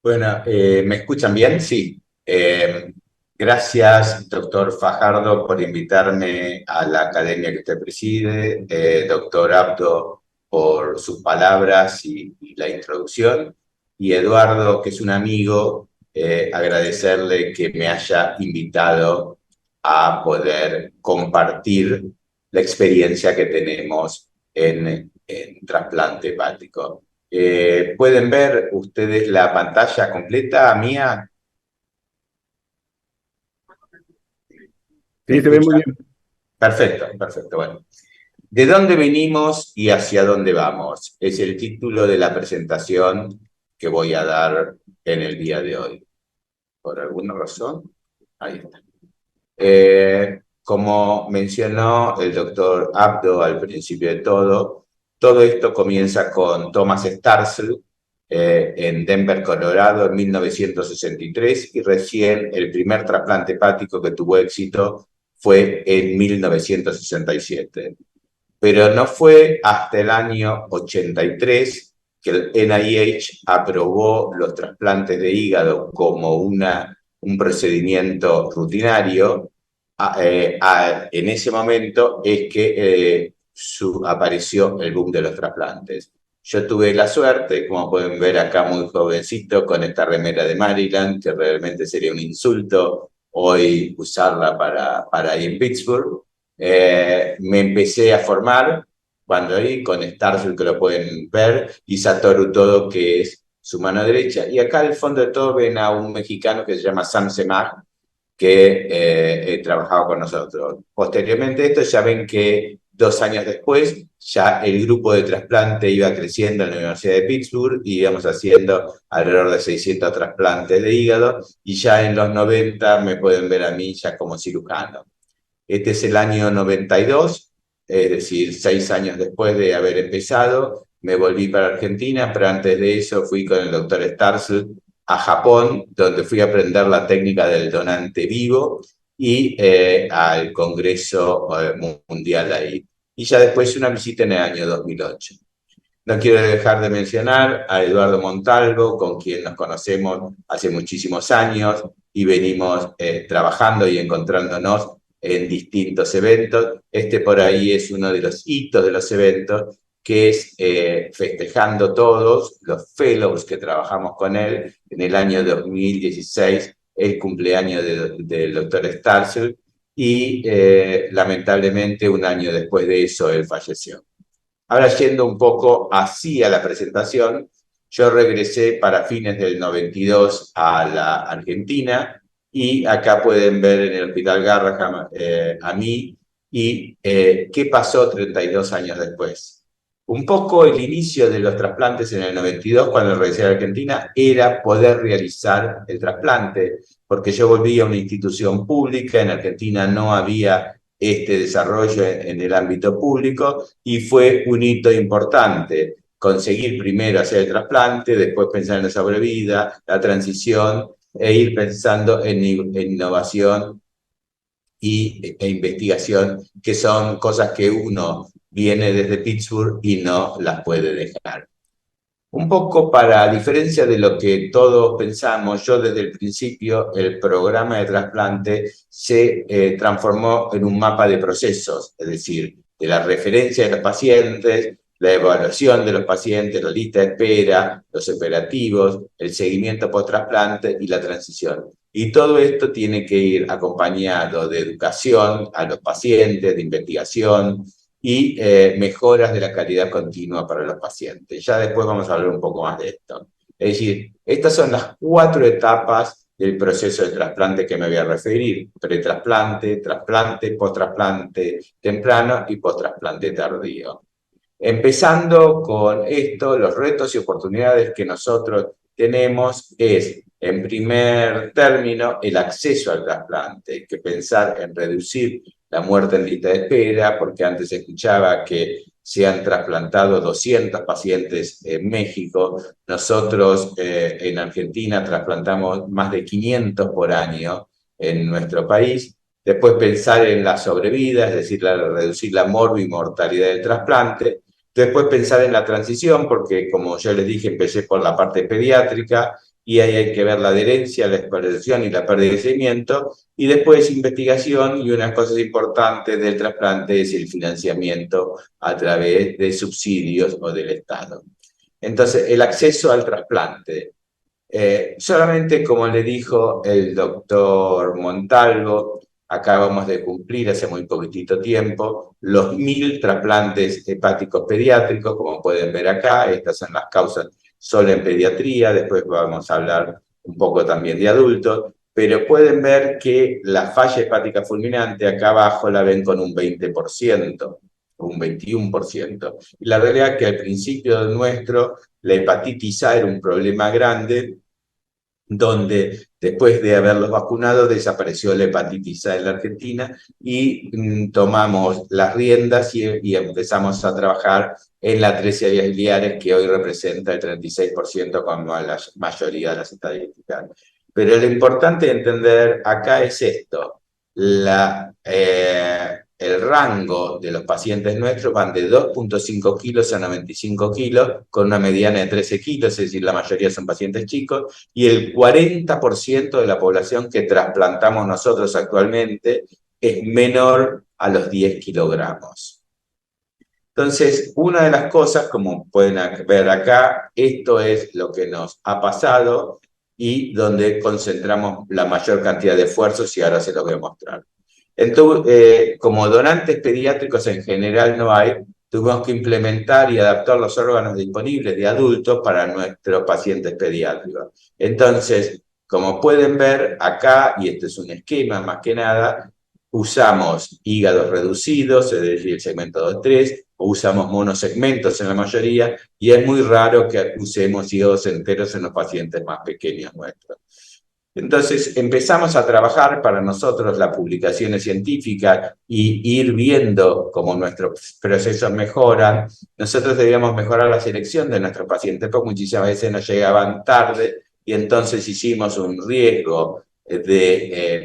Bueno, ¿me escuchan bien? Sí. Gracias, doctor Fajardo, por invitarme a la academia que usted preside, doctor Abdo, por sus palabras y la introducción, y Eduardo, que es un amigo, agradecerle que me haya invitado a poder compartir la experiencia que tenemos en trasplante hepático. ¿Pueden ver ustedes la pantalla completa mía? ¿Me Sí, te ve muy escuchan? bien. Perfecto, perfecto. Bueno, ¿de dónde venimos y hacia dónde vamos? Es el título de la presentación que voy a dar en el día de hoy. Por alguna razón, ahí está. Como mencionó el doctor Abdo al principio de todo esto comienza con Thomas Starzl en Denver, Colorado, en 1963, y recién el primer trasplante hepático que tuvo éxito fue en 1967. Pero no fue hasta el año 83 que el NIH aprobó los trasplantes de hígado como un procedimiento rutinario. En ese momento es que apareció el boom de los trasplantes. Yo tuve la suerte, como pueden ver acá, muy jovencito, con esta remera de Maryland, que realmente sería un insulto hoy usarla para ir en Pittsburgh. Me empecé a formar cuando ahí con Starzl, que lo pueden ver, y Satoru Todo, que es su mano derecha. Y acá al fondo de todo ven a un mexicano que se llama Sam Semag, que trabajaba con nosotros. Posteriormente a esto ya ven que 2 años después ya el grupo de trasplante iba creciendo en la Universidad de Pittsburgh y íbamos haciendo alrededor de 600 trasplantes de hígado, y ya en los 90 me pueden ver a mí ya como cirujano. Este es el año 92, es decir, 6 años después de haber empezado, me volví para Argentina, pero antes de eso fui con el doctor Starzl a Japón, donde fui a aprender la técnica del donante vivo y al Congreso Mundial ahí. Y ya después una visita en el año 2008. No quiero dejar de mencionar a Eduardo Montalvo, con quien nos conocemos hace muchísimos años y venimos trabajando y encontrándonos en distintos eventos. Este por ahí es uno de los hitos de los eventos, que es festejando todos los fellows que trabajamos con él en el año 2016, el cumpleaños del doctor Starzl, y lamentablemente un año después de eso él falleció. Ahora, yendo un poco así a la presentación, yo regresé para fines del 92 a la Argentina, y acá pueden ver en el Hospital Garrahan a mí y qué pasó 32 años después. Un poco el inicio de los trasplantes en el 92, cuando regresé a la Argentina, era poder realizar el trasplante, porque yo volví a una institución pública. En Argentina no había este desarrollo en el ámbito público, y fue un hito importante conseguir primero hacer el trasplante, después pensar en la sobrevida, la transición, e ir pensando en innovación e investigación, que son cosas que uno viene desde Pittsburgh y no las puede dejar. Un poco para, a diferencia de lo que todos pensamos, yo desde el principio el programa de trasplante se transformó en un mapa de procesos, es decir, de la referencia de los pacientes, la evaluación de los pacientes, la lista de espera, los operativos, el seguimiento post-trasplante y la transición. Y todo esto tiene que ir acompañado de educación a los pacientes, de investigación, y mejoras de la calidad continua para los pacientes. Ya después vamos a hablar un poco más de esto. Es decir, estas son las 4 etapas del proceso de trasplante que me voy a referir: pretrasplante, trasplante, post-trasplante temprano y post-trasplante tardío. Empezando con esto, los retos y oportunidades que nosotros tenemos es, en primer término, el acceso al trasplante. Hay que pensar en reducir la muerte en lista de espera, porque antes escuchaba que se han trasplantado 200 pacientes en México. Nosotros en Argentina trasplantamos más de 500 por año en nuestro país. Después pensar en la sobrevida, es decir, reducir la mortalidad del trasplante. Después pensar en la transición, porque como yo les dije, empecé por la parte pediátrica, y ahí hay que ver la adherencia, la exploración y la pérdida de seguimiento, y después investigación, y unas cosas importantes del trasplante es el financiamiento a través de subsidios o del Estado. Entonces, el acceso al trasplante. Solamente como le dijo el doctor Montalvo, acabamos de cumplir hace muy poquitito tiempo los 1000 trasplantes hepáticos pediátricos, como pueden ver acá. Estas son las causas solo en pediatría, después vamos a hablar un poco también de adultos, pero pueden ver que la falla hepática fulminante acá abajo la ven con un 20%, un 21%. Y la realidad es que al principio nuestro, la hepatitis A era un problema grande, donde después de haberlos vacunado desapareció la hepatitis A en la Argentina y tomamos las riendas y empezamos a trabajar en la atresia biliares, que hoy representa el 36% como la mayoría de las estadísticas. Pero lo importante de entender acá es esto: el rango de los pacientes nuestros van de 2,5 kilos a 95 kilos, con una mediana de 13 kilos, es decir, la mayoría son pacientes chicos, y el 40% de la población que trasplantamos nosotros actualmente es menor a los 10 kilogramos. Entonces, una de las cosas, como pueden ver acá, esto es lo que nos ha pasado y donde concentramos la mayor cantidad de esfuerzos, y ahora se los voy a mostrar. Entonces, como donantes pediátricos en general no hay, tuvimos que implementar y adaptar los órganos disponibles de adultos para nuestros pacientes pediátricos. Entonces, como pueden ver acá, y este es un esquema más que nada, usamos hígados reducidos, es decir, el segmento 2-3, o usamos monosegmentos en la mayoría, y es muy raro que usemos hígados enteros en los pacientes más pequeños nuestros. Entonces empezamos a trabajar para nosotros las publicaciones científicas y ir viendo cómo nuestros procesos mejoran. Nosotros debíamos mejorar la selección de nuestros pacientes, porque muchísimas veces nos llegaban tarde, y entonces hicimos un riesgo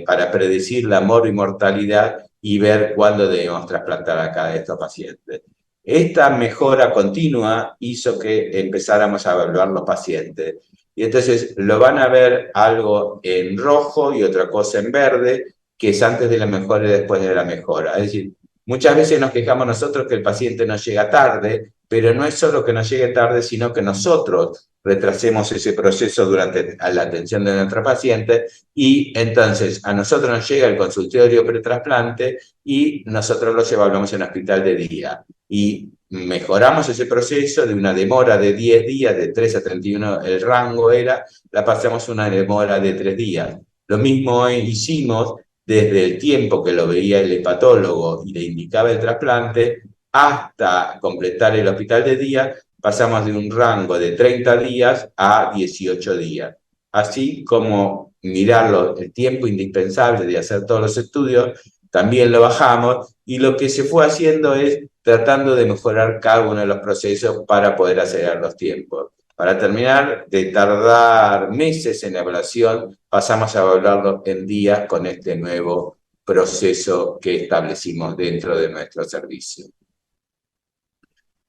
para predecir la mortalidad y ver cuándo debemos trasplantar a cada de estos pacientes. Esta mejora continua hizo que empezáramos a evaluar los pacientes. Y entonces lo van a ver algo en rojo y otra cosa en verde, que es antes de la mejora y después de la mejora. Es decir, muchas veces nos quejamos nosotros que el paciente nos llega tarde, pero no es solo que nos llegue tarde, sino que nosotros retrasemos ese proceso durante la atención de nuestro paciente, y entonces a nosotros nos llega el consultorio pretrasplante y nosotros los evaluamos en hospital de día. Y mejoramos ese proceso de una demora de 10 días, de 3 a 31 el rango era, la pasamos a una demora de 3 días. Lo mismo hicimos desde el tiempo que lo veía el hepatólogo y le indicaba el trasplante hasta completar el hospital de día, pasamos de un rango de 30 días a 18 días. Así como mirarlo, el tiempo indispensable de hacer todos los estudios, también lo bajamos, y lo que se fue haciendo es tratando de mejorar cada uno de los procesos para poder acelerar los tiempos. Para terminar de tardar meses en la evaluación, pasamos a evaluarlo en días con este nuevo proceso que establecimos dentro de nuestro servicio.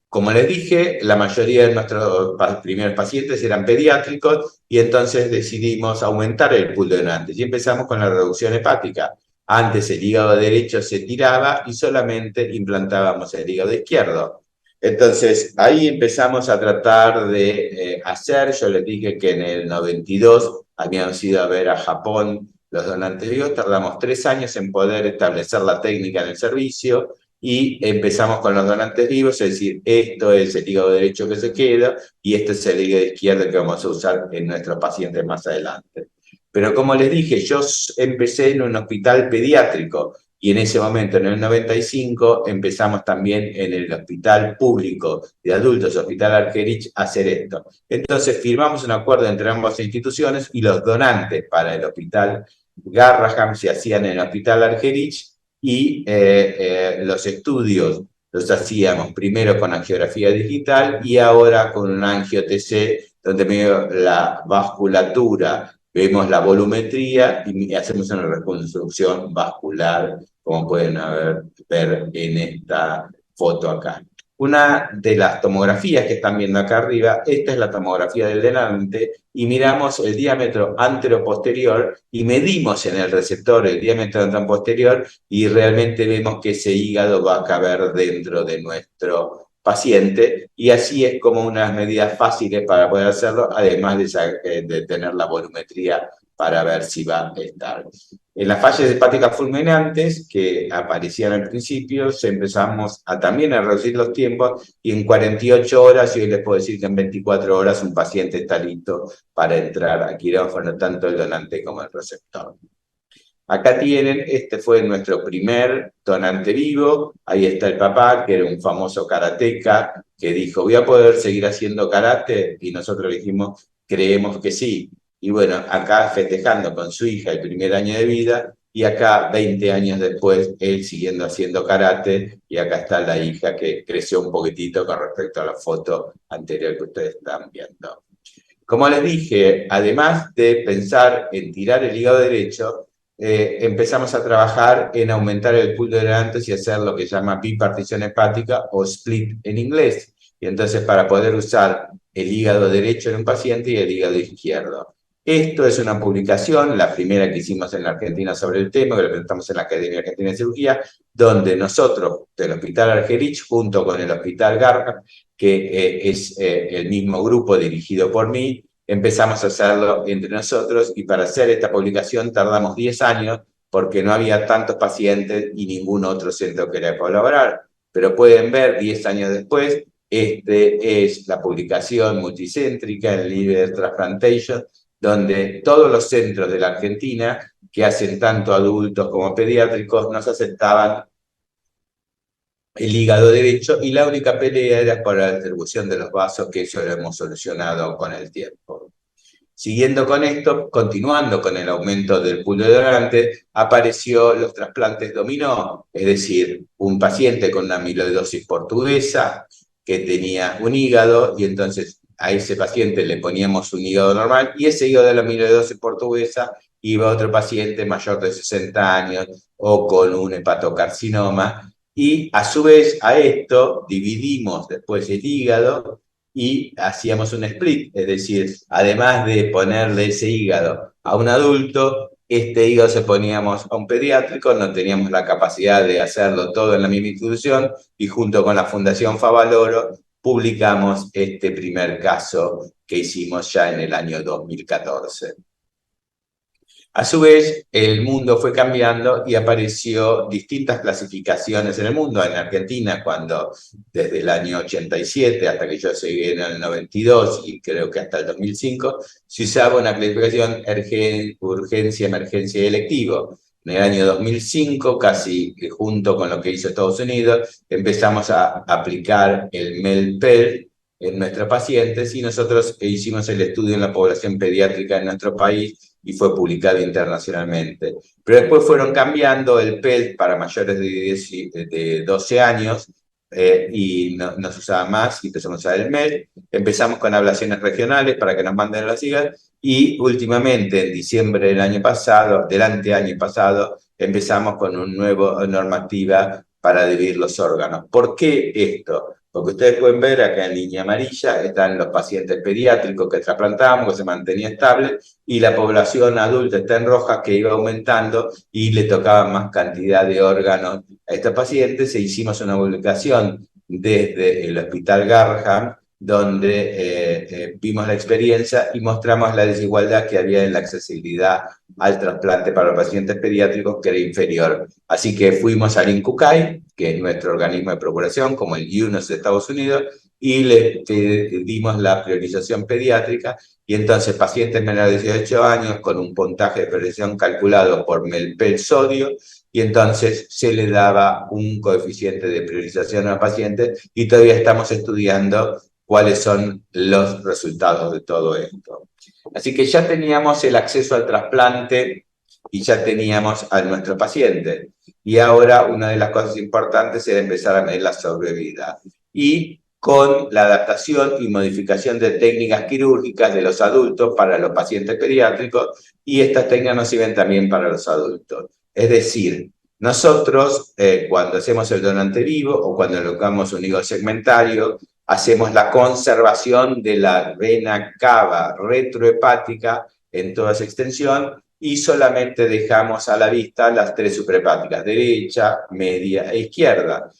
Como les dije, la mayoría de nuestros primeros pacientes eran pediátricos, y entonces decidimos aumentar el pool de donantes y empezamos con la reducción hepática. Antes el hígado derecho se tiraba y solamente implantábamos el hígado izquierdo. Entonces ahí empezamos a tratar de hacer. Yo les dije que en el 92 habíamos ido a ver a Japón los donantes vivos, tardamos 3 años en poder establecer la técnica en el servicio, y empezamos con los donantes vivos, es decir, esto es el hígado derecho que se queda y este es el hígado izquierdo que vamos a usar en nuestros pacientes más adelante. Pero como les dije, yo empecé en un hospital pediátrico, y en ese momento, en el 95, empezamos también en el hospital público de adultos, Hospital Argerich, a hacer esto. Entonces firmamos un acuerdo entre ambas instituciones, y los donantes para el hospital Garraham se hacían en el Hospital Argerich, y los estudios los hacíamos primero con angiografía digital y ahora con un angio-TC, donde vemos la vasculatura, vemos la volumetría y hacemos una reconstrucción vascular, como pueden ver en esta foto acá. Una de las tomografías que están viendo acá arriba, esta es la tomografía del delante, y miramos el diámetro anteroposterior y medimos en el receptor el diámetro anteroposterior y realmente vemos que ese hígado va a caber dentro de nuestro paciente, y así es como unas medidas fáciles para poder hacerlo, además de tener la volumetría para ver si va a estar. En las fallas hepáticas fulminantes, que aparecían al principio, empezamos también a reducir los tiempos, y en 48 horas, y hoy les puedo decir que en 24 horas un paciente está listo para entrar a quirófano, tanto el donante como el receptor. Acá tienen, este fue nuestro primer donante vivo, ahí está el papá, que era un famoso karateca, que dijo, ¿voy a poder seguir haciendo karate? Y nosotros dijimos, creemos que sí. Y bueno, acá festejando con su hija el primer año de vida, y acá 20 años después, él siguiendo haciendo karate, y acá está la hija que creció un poquitito con respecto a la foto anterior que ustedes están viendo. Como les dije, además de pensar en tirar el hígado derecho, empezamos a trabajar en aumentar el pool de donantes y hacer lo que se llama bipartición hepática o split en inglés. Y entonces para poder usar el hígado derecho en un paciente y el hígado izquierdo. Esto es una publicación, la primera que hicimos en la Argentina sobre el tema, que lo presentamos en la Academia Argentina de Cirugía, donde nosotros, del Hospital Argerich, junto con el Hospital Garrahan, que es el mismo grupo dirigido por mí, empezamos a hacerlo entre nosotros, y para hacer esta publicación tardamos 10 años porque no había tantos pacientes y ningún otro centro quería colaborar. Pero pueden ver, 10 años después, este es la publicación multicéntrica en Liver Transplantation, donde todos los centros de la Argentina que hacen tanto adultos como pediátricos nos aceptaban el hígado derecho, y la única pelea era por la distribución de los vasos, que eso lo hemos solucionado con el tiempo. Siguiendo con esto, continuando con el aumento del pool de donantes, apareció los trasplantes dominó, es decir, un paciente con una amiloidosis portuguesa que tenía un hígado, y entonces a ese paciente le poníamos un hígado normal, y ese hígado de la amiloidosis portuguesa iba a otro paciente mayor de 60 años o con un hepatocarcinoma, y a su vez a esto dividimos después el hígado y hacíamos un split, es decir, además de ponerle ese hígado a un adulto, este hígado se poníamos a un pediátrico, no teníamos la capacidad de hacerlo todo en la misma institución, y junto con la Fundación Favaloro publicamos este primer caso que hicimos ya en el año 2014. A su vez, el mundo fue cambiando y apareció distintas clasificaciones en el mundo. En Argentina, cuando desde el año 87 hasta que yo llegué en el 92 y creo que hasta el 2005, se usaba una clasificación urgencia, emergencia y electivo. En el año 2005, casi junto con lo que hizo Estados Unidos, empezamos a aplicar el MEL-PEL en nuestros pacientes, y nosotros hicimos el estudio en la población pediátrica en nuestro país y fue publicado internacionalmente. Pero después fueron cambiando el PEL para mayores de 12 años, y no se usaba más, y empezamos a usar el MEL. Empezamos con ablaciones regionales para que nos manden las hígados, y últimamente, en diciembre del año pasado, del anteaño pasado, empezamos con una nueva normativa para dividir los órganos. ¿Por qué esto? Porque ustedes pueden ver acá en línea amarilla están los pacientes pediátricos que trasplantamos, que se mantenía estable, y la población adulta está en roja, que iba aumentando y le tocaba más cantidad de órganos a estos pacientes. E hicimos una publicación desde el Hospital Garrahan, donde vimos la experiencia y mostramos la desigualdad que había en la accesibilidad al trasplante para los pacientes pediátricos, que era inferior. Así que fuimos al INCUCAI, que es nuestro organismo de procuración, como el UNOS de Estados Unidos, y le dimos la priorización pediátrica, y entonces pacientes menores de 18 años con un puntaje de priorización calculado por MEL-PEL sodio, y entonces se le daba un coeficiente de priorización a pacientes, y todavía estamos estudiando cuáles son los resultados de todo esto. Así que ya teníamos el acceso al trasplante y ya teníamos a nuestro paciente. Y ahora una de las cosas importantes era empezar a medir la sobrevida. Y con la adaptación y modificación de técnicas quirúrgicas de los adultos para los pacientes pediátricos, y estas técnicas nos sirven también para los adultos. Es decir, Nosotros, cuando hacemos el donante vivo o cuando colocamos un hígado segmentario, hacemos la conservación de la vena cava retrohepática en toda su extensión y solamente dejamos a la vista las tres suprahepáticas, derecha, media e izquierda.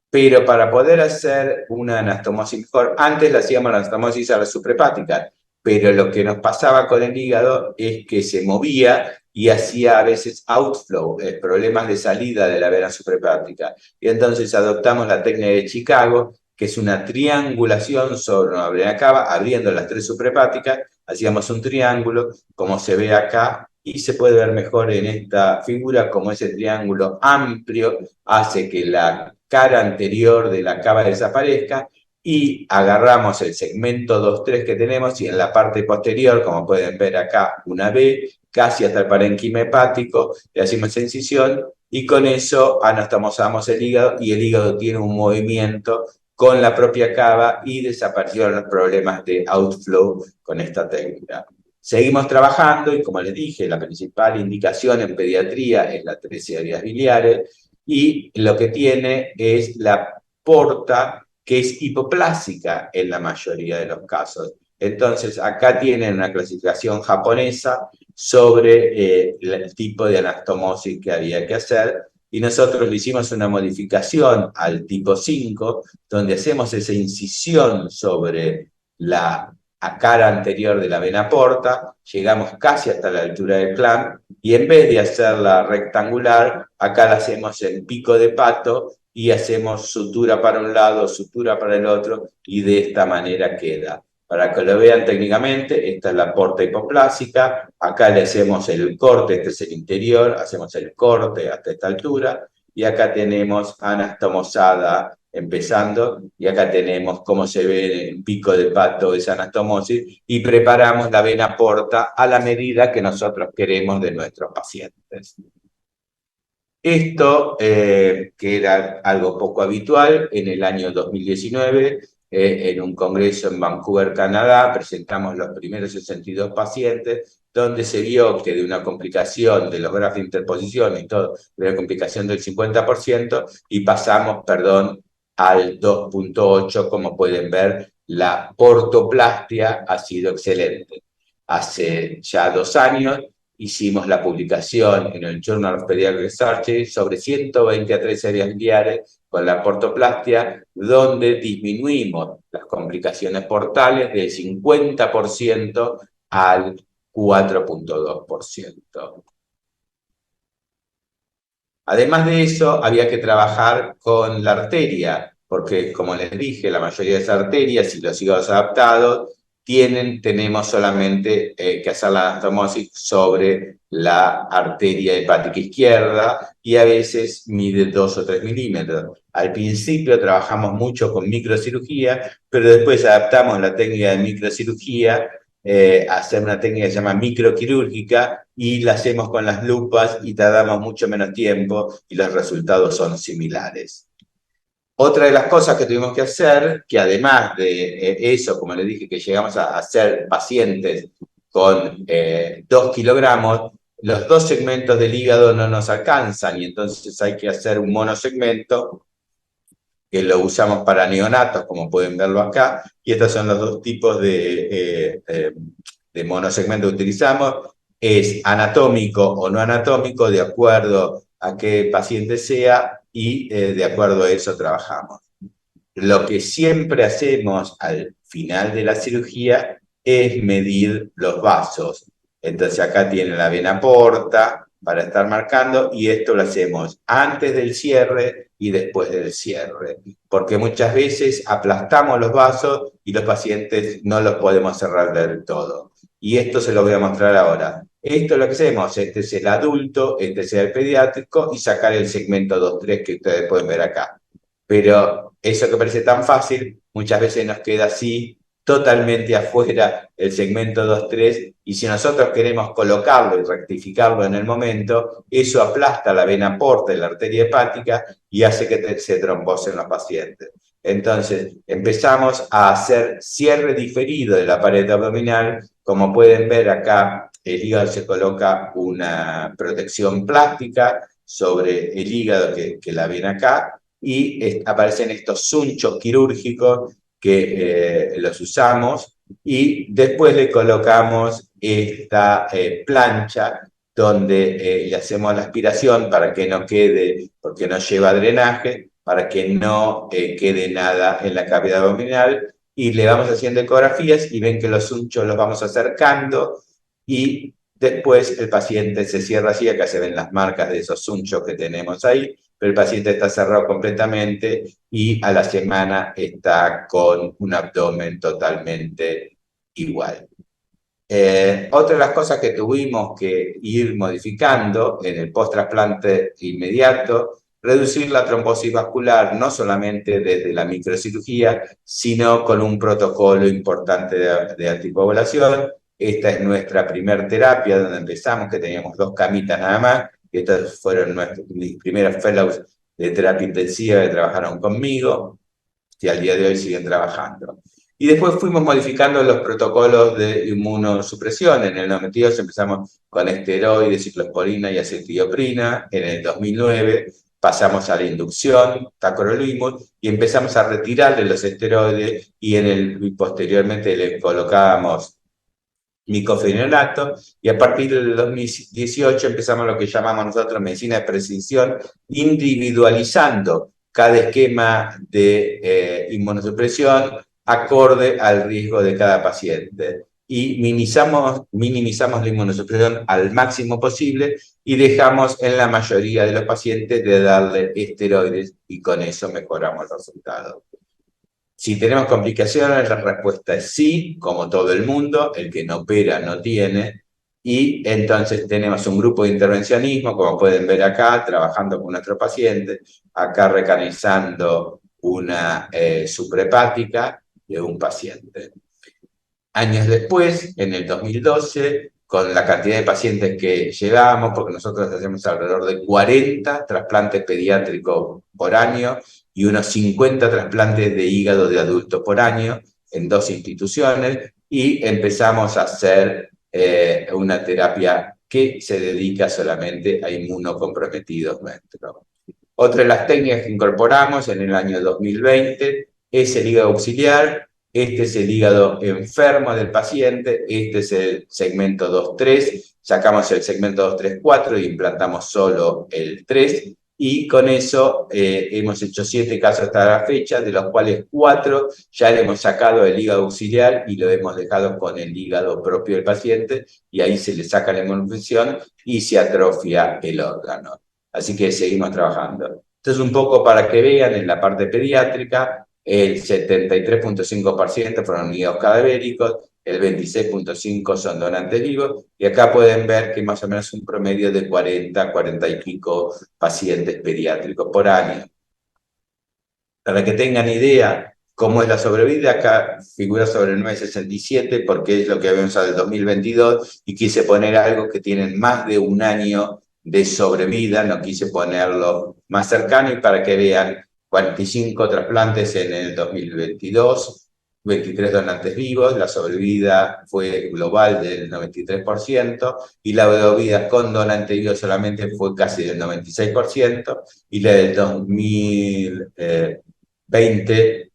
Pero para poder hacer una anastomosis mejor, antes le hacíamos la anastomosis a la suprahepática, pero lo que nos pasaba con el hígado es que se movía y hacía a veces outflow, problemas de salida de la vena suprahepática. Y entonces adoptamos la técnica de Chicago, que es una triangulación sobre una vena cava, abriendo las tres suprahepáticas, hacíamos un triángulo, como se ve acá, y se puede ver mejor en esta figura como ese triángulo amplio hace que la cara anterior de la cava desaparezca y agarramos el segmento 2-3 que tenemos y en la parte posterior, como pueden ver acá, una B, casi hasta el parénquima hepático, le hacemos incisión y con eso anastomosamos el hígado y el hígado tiene un movimiento con la propia cava y desaparecieron los problemas de outflow con esta técnica. Seguimos trabajando y como les dije, la principal indicación en pediatría es la atresia de vías biliares y lo que tiene es la porta que es hipoplásica en la mayoría de los casos. Entonces, acá tienen una clasificación japonesa sobre el tipo de anastomosis que había que hacer y nosotros le hicimos una modificación al tipo 5, donde hacemos esa incisión sobre la cara anterior de la vena porta, llegamos casi hasta la altura del clamp, y en vez de hacerla rectangular, acá la hacemos en pico de pato y hacemos sutura para un lado, sutura para el otro, y de esta manera queda. Para que lo vean técnicamente, esta es la porta hipoplásica, acá le hacemos el corte, este es el interior, hacemos el corte hasta esta altura, y acá tenemos anastomosada empezando, y acá tenemos cómo se ve en pico de pato esa anastomosis, y preparamos la vena porta a la medida que nosotros queremos de nuestros pacientes. Esto, que era algo poco habitual, en el año 2019, en un congreso en Vancouver, Canadá, presentamos los primeros 62 pacientes, donde se vio que de una complicación de los grafos de interposición y todo, de una complicación del 50%, y pasamos, perdón, al 2.8, como pueden ver, la portoplastia ha sido excelente. Hace ya 2 años hicimos la publicación en el Journal of Pediatric Research sobre 123 áreas biliares con la portoplastia, donde disminuimos las complicaciones portales del 50% al 4.2%. Además de eso, había que trabajar con la arteria, porque como les dije, la mayoría de esas arterias y los hígados adaptados tenemos solamente que hacer la anastomosis sobre la arteria hepática izquierda y a veces mide 2 o 3 milímetros. Al principio trabajamos mucho con microcirugía, pero después adaptamos la técnica de microcirugía hacer una técnica que se llama microquirúrgica y la hacemos con las lupas y tardamos mucho menos tiempo y los resultados son similares. Otra de las cosas que tuvimos que hacer, que además de eso, como les dije, que llegamos a hacer pacientes con 2 kilogramos, los 2 segmentos del hígado no nos alcanzan y entonces hay que hacer un monosegmento que lo usamos para neonatos, como pueden verlo acá, y estos son los 2 tipos de monosegmento que utilizamos, es anatómico o no anatómico, de acuerdo a qué paciente sea, y de acuerdo a eso trabajamos. Lo que siempre hacemos al final de la cirugía es medir los vasos. Entonces acá tiene la vena porta para estar marcando y esto lo hacemos antes del cierre y después del cierre, porque muchas veces aplastamos los vasos y los pacientes no los podemos cerrar del todo. Y esto se lo voy a mostrar ahora. Esto es lo que hacemos, este es el adulto, este es el pediátrico y sacar el segmento 2-3 que ustedes pueden ver acá. Pero eso que parece tan fácil, muchas veces nos queda así, totalmente afuera el segmento 2-3, y si nosotros queremos colocarlo y rectificarlo en el momento, eso aplasta la vena porta y la arteria hepática y hace que se trombosen los pacientes. Entonces, empezamos a hacer cierre diferido de la pared abdominal. Como pueden ver acá, el hígado se coloca una protección plástica sobre el hígado que la ven acá, y aparecen estos sunchos quirúrgicos que los usamos, y después le colocamos esta plancha donde le hacemos la aspiración para que no quede, porque no lleva drenaje, para que no quede nada en la cavidad abdominal, y le vamos haciendo ecografías y ven que los sunchos los vamos acercando, y después el paciente se cierra así. Acá se ven las marcas de esos sunchos que tenemos ahí, pero el paciente está cerrado completamente y a la semana está con un abdomen totalmente igual. Otra de las cosas que tuvimos que ir modificando en el post-trasplante inmediato, reducir la trombosis vascular, no solamente desde la microcirugía, sino con un protocolo importante de anticoagulación. Esta es nuestra primer terapia, donde empezamos, que teníamos 2 camitas nada más, y estas fueron mis primeros fellows de terapia intensiva que trabajaron conmigo, y al día de hoy siguen trabajando. Y después fuimos modificando los protocolos de inmunosupresión. En el 92 empezamos con esteroides, ciclosporina y acetioprina. En el 2009 pasamos a la inducción, tacrolimus, y empezamos a retirarle los esteroides, y posteriormente le colocábamos micofenolato, y a partir del 2018 empezamos lo que llamamos nosotros medicina de precisión, individualizando cada esquema de inmunosupresión acorde al riesgo de cada paciente. Y minimizamos la inmunosupresión al máximo posible, y dejamos en la mayoría de los pacientes de darle esteroides, y con eso mejoramos el resultado. Si tenemos complicaciones, la respuesta es sí, como todo el mundo. El que no opera no tiene. Y entonces tenemos un grupo de intervencionismo, como pueden ver acá, trabajando con nuestros pacientes, acá recanalizando una suprahepática de un paciente. Años después, en el 2012, con la cantidad de pacientes que llevamos, porque nosotros hacemos alrededor de 40 trasplantes pediátricos por año y unos 50 trasplantes de hígado de adultos por año en 2 instituciones, y empezamos a hacer una terapia que se dedica solamente a inmunocomprometidos nuestros. Otra de las técnicas que incorporamos en el año 2020 es el hígado auxiliar. Este es el hígado enfermo del paciente, este es el segmento 2-3, sacamos el segmento 2-3-4 y implantamos solo el 3, y con eso hemos hecho 7 casos hasta la fecha, de los cuales 4 ya le hemos sacado el hígado auxiliar y lo hemos dejado con el hígado propio del paciente, y ahí se le saca la inmunosupresión y se atrofia el órgano. Así que seguimos trabajando. Entonces, un poco para que vean, en la parte pediátrica, el 73.5% fueron hígados cadavéricos, el 26.5% son donantes vivos, y acá pueden ver que más o menos un promedio de 40 y pico pacientes pediátricos por año. Para que tengan idea cómo es la sobrevida, acá figura sobre el 967, porque es lo que vemos al 2022, y quise poner algo que tienen más de un año de sobrevida, no quise ponerlo más cercano, y para que vean, 45 trasplantes en el 2022, 23 donantes vivos, la sobrevida fue global del 93%, y la sobrevida con donante vivo solamente fue casi del 96%, y la del 2020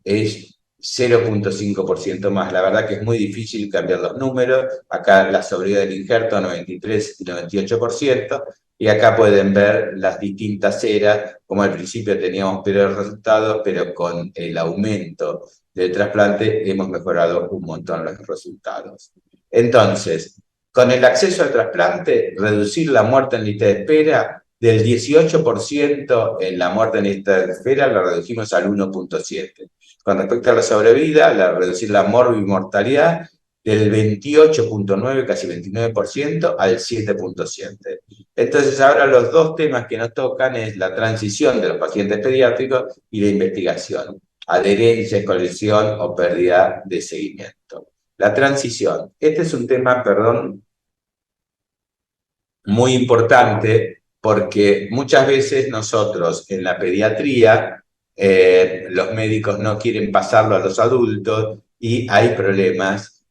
es 0.5% más. La verdad que es muy difícil cambiar los números. Acá la sobrevida del injerto 93 y 98%, y acá pueden ver las distintas eras, como al principio teníamos peores resultados, pero con el aumento del trasplante hemos mejorado un montón los resultados. Entonces, con el acceso al trasplante, reducir la muerte en lista de espera del 18% en la muerte en lista de espera, la redujimos al 1.7%. Con respecto a la sobrevida, reducir la morbimortalidad del 28.9, casi 29%, al 7.7. Entonces, ahora los 2 temas que nos tocan es la transición de los pacientes pediátricos y la investigación, adherencia, escolación o pérdida de seguimiento. La transición. Este es un tema, perdón, muy importante, porque muchas veces nosotros en la pediatría, los médicos no quieren pasarlo a los adultos, y hay problemas,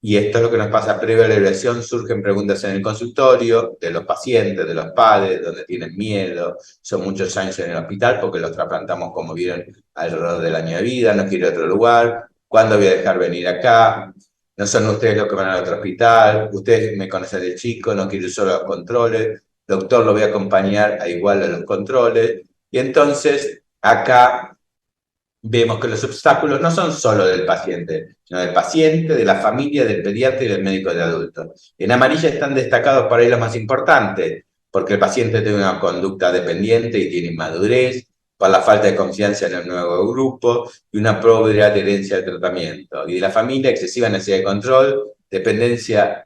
y esto es lo que nos pasa previo a la evaluación, surgen preguntas en el consultorio de los pacientes, de los padres, donde tienen miedo, son muchos años en el hospital porque los trasplantamos, como vieron, alrededor del año de vida, no quiero otro lugar, ¿cuándo voy a dejar venir acá? No son ustedes los que van al otro hospital, ustedes me conocen de chico, no quiero ir solo a los controles, doctor, lo voy a acompañar a igual a los controles, y entonces acá vemos que los obstáculos no son solo del paciente, sino del paciente, de la familia, del pediatra y del médico de adultos. En amarilla están destacados por ahí los más importantes, porque el paciente tiene una conducta dependiente y tiene inmadurez, por la falta de confianza en el nuevo grupo y una pobre adherencia al tratamiento. Y de la familia, excesiva necesidad de control, dependencia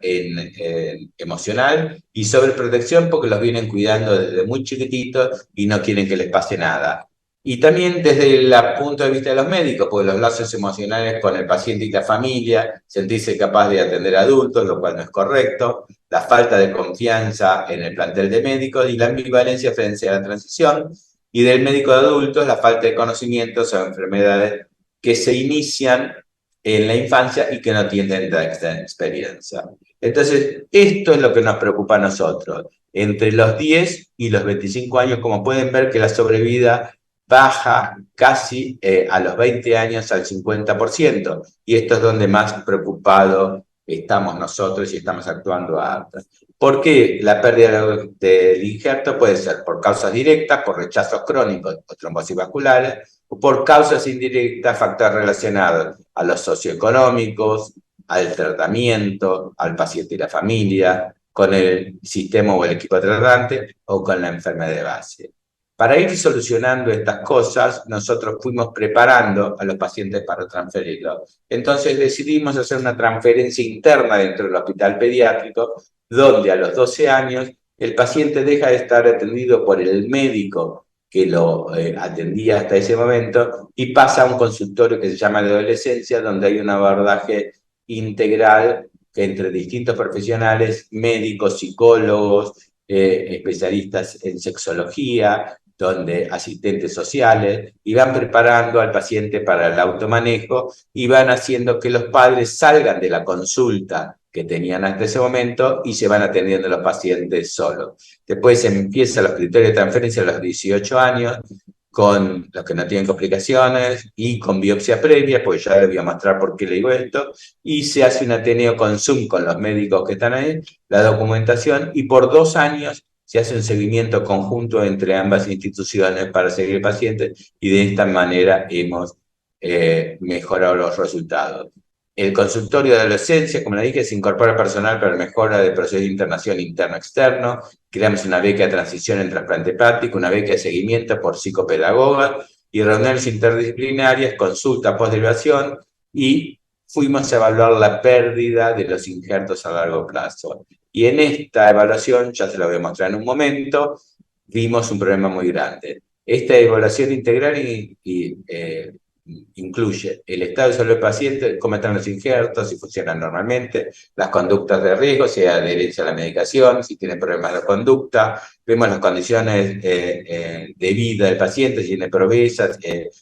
emocional y sobreprotección porque los vienen cuidando desde muy chiquititos y no quieren que les pase nada. Y también desde el punto de vista de los médicos, porque los lazos emocionales con el paciente y la familia, sentirse capaz de atender a adultos, lo cual no es correcto, la falta de confianza en el plantel de médicos y la ambivalencia frente a la transición, y del médico de adultos, la falta de conocimientos o enfermedades que se inician en la infancia y que no tienen tanta experiencia. Entonces, esto es lo que nos preocupa a nosotros. Entre los 10 y los 25 años, como pueden ver que la sobrevida baja casi a los 20 años al 50%, y esto es donde más preocupados estamos nosotros y estamos actuando hartos. ¿Por qué la pérdida del injerto? Puede ser por causas directas, por rechazos crónicos o trombosis vasculares, o por causas indirectas, factores relacionados a los socioeconómicos, al tratamiento, al paciente y la familia, con el sistema o el equipo tratante o con la enfermedad de base. Para ir solucionando estas cosas, nosotros fuimos preparando a los pacientes para transferirlos. Entonces decidimos hacer una transferencia interna dentro del hospital pediátrico, donde a los 12 años el paciente deja de estar atendido por el médico que lo atendía hasta ese momento y pasa a un consultorio que se llama de adolescencia, donde hay un abordaje integral entre distintos profesionales, médicos, psicólogos, especialistas en sexología, donde asistentes sociales, y van preparando al paciente para el automanejo y van haciendo que los padres salgan de la consulta que tenían hasta ese momento y se van atendiendo a los pacientes solos. Después empieza los criterios de transferencia a los 18 años, con los que no tienen complicaciones y con biopsia previa, pues ya les voy a mostrar por qué le digo esto, y se hace un Ateneo con Zoom con los médicos que están ahí, la documentación, y por 2 años se hace un seguimiento conjunto entre ambas instituciones para seguir el paciente, y de esta manera hemos mejorado los resultados. El consultorio de adolescencia, como le dije, se incorpora personal para mejora del proceso de internación interno-externo. Creamos una beca de transición en trasplante hepático, una beca de seguimiento por psicopedagoga y reuniones interdisciplinarias, consulta post-derivación, y fuimos a evaluar la pérdida de los injertos a largo plazo. Y en esta evaluación, ya se lo voy a mostrar en un momento, vimos un problema muy grande. Esta evaluación integral incluye el estado de salud del paciente, cómo están los injertos, si funcionan normalmente, las conductas de riesgo, si hay adherencia a la medicación, si tiene problemas de conducta, vemos las condiciones de vida del paciente, si tiene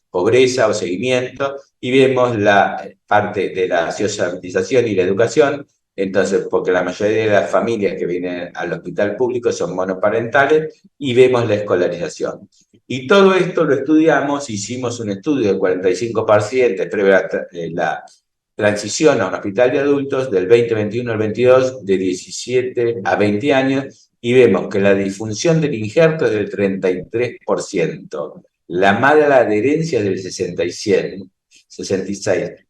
pobreza o seguimiento, y vemos la parte de la socialización y la educación. Entonces, porque la mayoría de las familias que vienen al hospital público son monoparentales, y vemos la escolarización. Y todo esto lo estudiamos, hicimos un estudio de 45 pacientes previo a la transición a un hospital de adultos del 2021 al 22, de 17 a 20 años, y vemos que la disfunción del injerto es del 33%, la mala adherencia del 66%,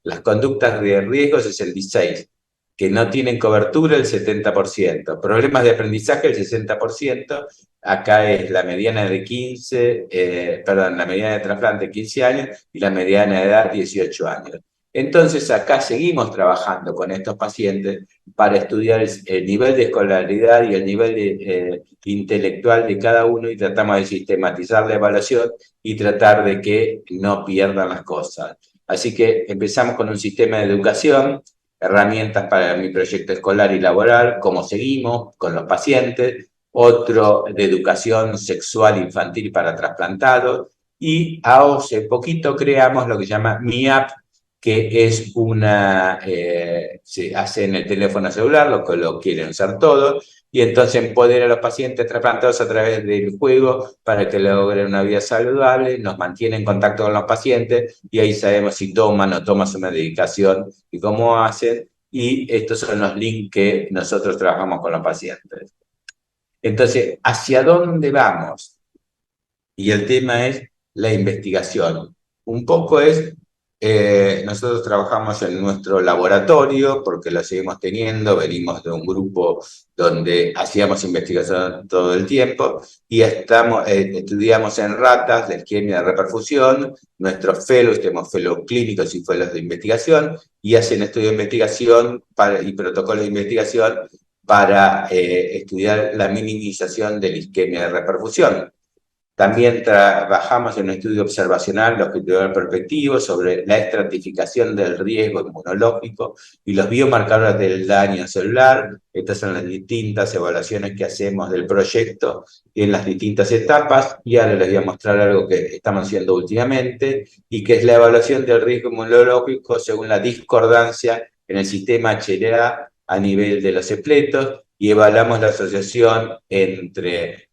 las conductas de riesgo 66%, que no tienen cobertura el 70%, problemas de aprendizaje el 60%, acá es la mediana de la mediana de trasplante 15 años y la mediana de edad 18 años. Entonces acá seguimos trabajando con estos pacientes para estudiar el nivel de escolaridad y el nivel intelectual de cada uno, y tratamos de sistematizar la evaluación y tratar de que no pierdan las cosas. Así que empezamos con un sistema de educación, herramientas para mi proyecto escolar y laboral, cómo seguimos con los pacientes, otro de educación sexual infantil para trasplantados, y hace poquito creamos lo que se llama Mi App, que es se hace en el teléfono celular, lo que lo quieren usar todos, y entonces empodera a los pacientes trasplantados a través del juego para que logren una vida saludable, nos mantiene en contacto con los pacientes, y ahí sabemos si toman o toman su medicación y cómo hacen, y estos son los links que nosotros trabajamos con los pacientes. Entonces, ¿hacia dónde vamos? Y el tema es la investigación. Un poco nosotros trabajamos en nuestro laboratorio, porque lo seguimos teniendo, venimos de un grupo donde hacíamos investigación todo el tiempo, y estudiamos en ratas de isquemia de reperfusión, nuestros fellows, tenemos fellows clínicos y fellows de investigación, y hacen estudios de investigación y protocolos de investigación para estudiar la minimización de la isquemia de reperfusión. También trabajamos en un estudio observacional longitudinal perspectivo sobre la estratificación del riesgo inmunológico y los biomarcadores del daño celular. Estas son las distintas evaluaciones que hacemos del proyecto en las distintas etapas. Y ahora les voy a mostrar algo que estamos haciendo últimamente, y que es la evaluación del riesgo inmunológico según la discordancia en el sistema HLA a nivel de los espletos, y evaluamos la asociación entre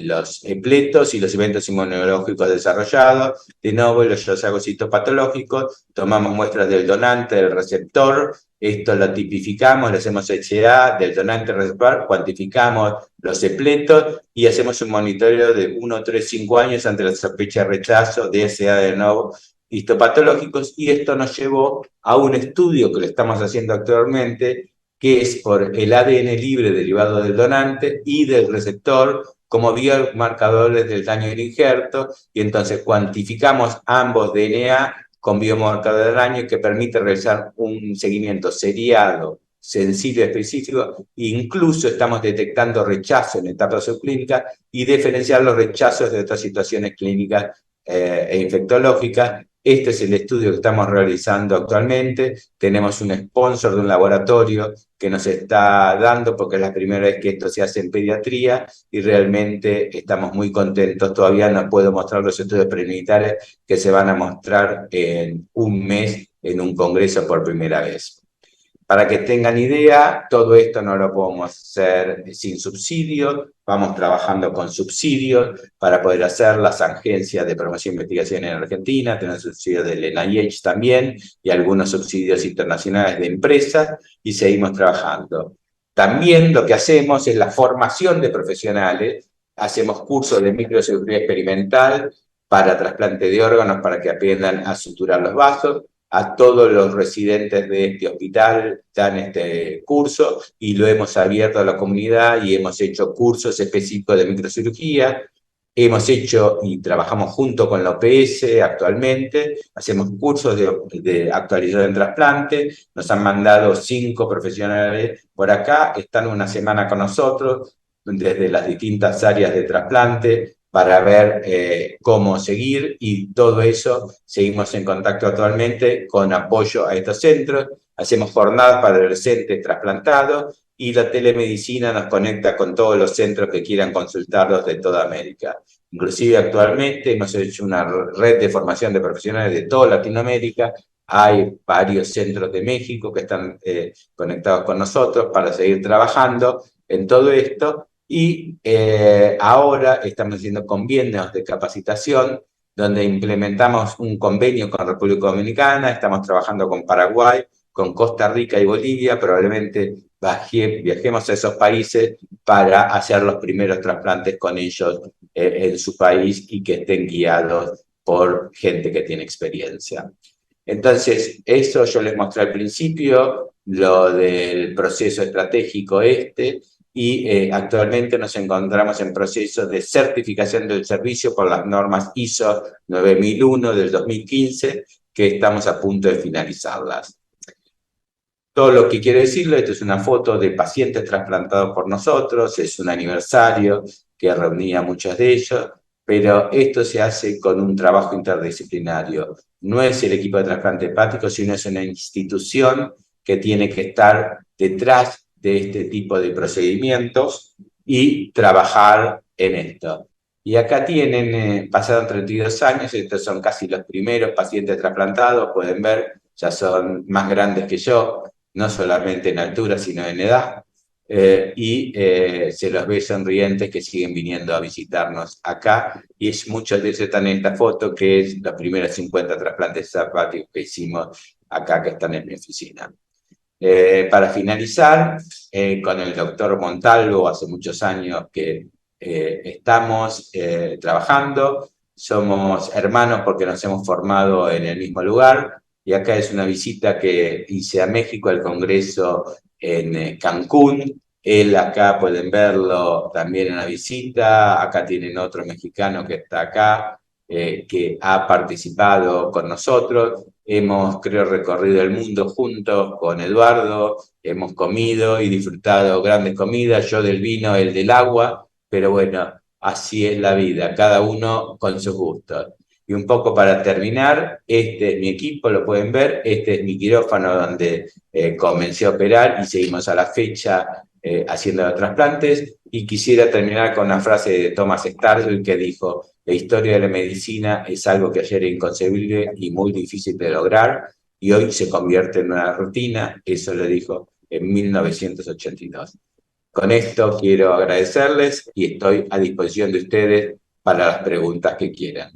los espletos y los eventos inmunológicos desarrollados, de nuevo los hallazgos patológicos, tomamos muestras del donante, del receptor, esto lo tipificamos, le hacemos HLA del donante receptor, cuantificamos los espletos y hacemos un monitoreo de 1, 3, 5 años ante la sospecha de rechazo de SA de nuevo histopatológicos, y esto nos llevó a un estudio que lo estamos haciendo actualmente, que es por el ADN libre derivado del donante y del receptor como biomarcadores del daño del injerto, y entonces cuantificamos ambos DNA con biomarcador de daño que permite realizar un seguimiento seriado, sensible, específico. Incluso estamos detectando rechazo en etapas subclínicas y diferenciar los rechazos de otras situaciones clínicas e infectológicas. Este es el estudio que estamos realizando actualmente. Tenemos un sponsor de un laboratorio que nos está dando, porque es la primera vez que esto se hace en pediatría, y realmente estamos muy contentos. Todavía no puedo mostrar los estudios preliminares que se van a mostrar en un mes en un congreso por primera vez. Para que tengan idea, todo esto no lo podemos hacer sin subsidios, vamos trabajando con subsidios para poder hacer las agencias de promoción e investigación en Argentina, tenemos subsidios del NIH también y algunos subsidios internacionales de empresas, y seguimos trabajando. También lo que hacemos es la formación de profesionales, hacemos cursos de microcirugía experimental para trasplante de órganos para que aprendan a suturar los vasos. A todos los residentes de este hospital dan este curso y lo hemos abierto a la comunidad, y hemos hecho cursos específicos de microcirugía. Hemos hecho y trabajamos junto con la OPS actualmente, hacemos cursos de actualización en trasplante, nos han mandado 5 profesionales por acá, están una semana con nosotros desde las distintas áreas de trasplante para ver cómo seguir, y todo eso seguimos en contacto actualmente con apoyo a estos centros. Hacemos jornadas para adolescentes trasplantados, y la telemedicina nos conecta con todos los centros que quieran consultarlos de toda América. Inclusive actualmente hemos hecho una red de formación de profesionales de toda Latinoamérica. Hay varios centros de México que están conectados con nosotros para seguir trabajando en todo esto. Y ahora estamos haciendo convenios de capacitación, donde implementamos un convenio con República Dominicana, estamos trabajando con Paraguay, con Costa Rica y Bolivia. Probablemente viajemos a esos países para hacer los primeros trasplantes con ellos en su país, y que estén guiados por gente que tiene experiencia. Entonces, eso yo les mostré al principio, lo del proceso estratégico y actualmente nos encontramos en proceso de certificación del servicio por las normas ISO 9001 del 2015, que estamos a punto de finalizarlas. Todo lo que quiero decirle, esto es una foto de pacientes trasplantados por nosotros, es un aniversario que reunía a muchos de ellos, pero esto se hace con un trabajo interdisciplinario. No es el equipo de trasplante hepático, sino es una institución que tiene que estar detrás de este tipo de procedimientos y trabajar en esto. Y acá tienen, pasaron 32 años, estos son casi los primeros pacientes trasplantados, pueden ver, ya son más grandes que yo, no solamente en altura, sino en edad, se los ve sonrientes que siguen viniendo a visitarnos acá, y muchos de ellos están en esta foto, que es los primeros 50 trasplantes hepáticos que hicimos acá, que están en mi oficina. Para finalizar, con el doctor Montalvo, hace muchos años que estamos trabajando, somos hermanos porque nos hemos formado en el mismo lugar, y acá es una visita que hice a México, al Congreso en Cancún. Él acá pueden verlo también en la visita, acá tienen otro mexicano que está acá, que ha participado con nosotros. Hemos, creo, recorrido el mundo juntos con Eduardo, hemos comido y disfrutado grandes comidas, yo del vino, él del agua, pero bueno, así es la vida, cada uno con sus gustos. Y un poco para terminar, este es mi equipo, lo pueden ver, este es mi quirófano donde comencé a operar y seguimos a la fecha haciendo los trasplantes. Y quisiera terminar con una frase de Thomas Starzl que dijo: la historia de la medicina es algo que ayer era inconcebible y muy difícil de lograr, y hoy se convierte en una rutina. Eso lo dijo en 1982. Con esto quiero agradecerles y estoy a disposición de ustedes para las preguntas que quieran.